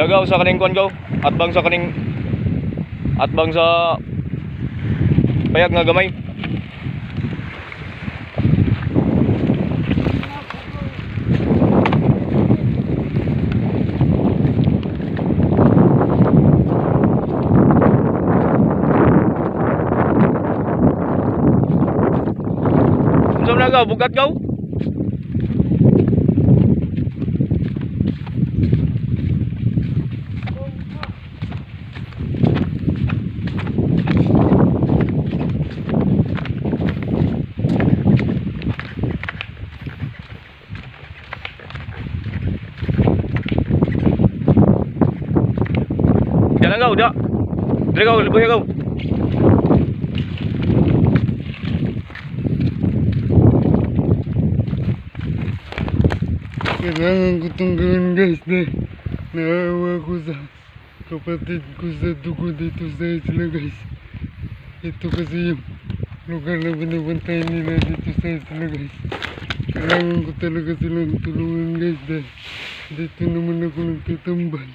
Dagaw sa kaning kwan gaw. Atbang sa kaning atbang sa payag nga gamay. Unsa man gaw bugat gaw? Jangan kau, dak. Dari kau, lebih kau. Kailangan ko itong gawin guys dahil naawa ko sa kapatid ko sa dugo dito sa isla guys. Ito kasi yung lugar na binabantayan nila dito sa isla guys. Kailangan ko talaga silang tulungan guys dahil dito naman ako nagtatambal.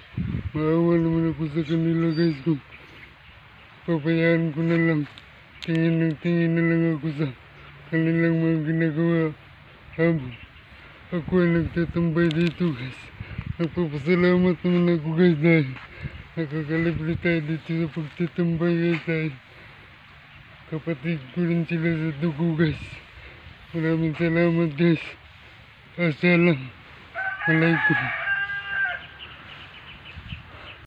Maawa naman ako sa kanila guys kung pabayaan ko na lang. Tingin na lang ako sa kanilang mga ginagawa habang ako ay nagtatambay dito guys. Nagpapasalamat naman ako guys dahil nakakalibre tayo dito sa pagtatambay guys dahil kapatid ko rin sila sa dugo guys. Maraming salamat guys. Assalamualaikum.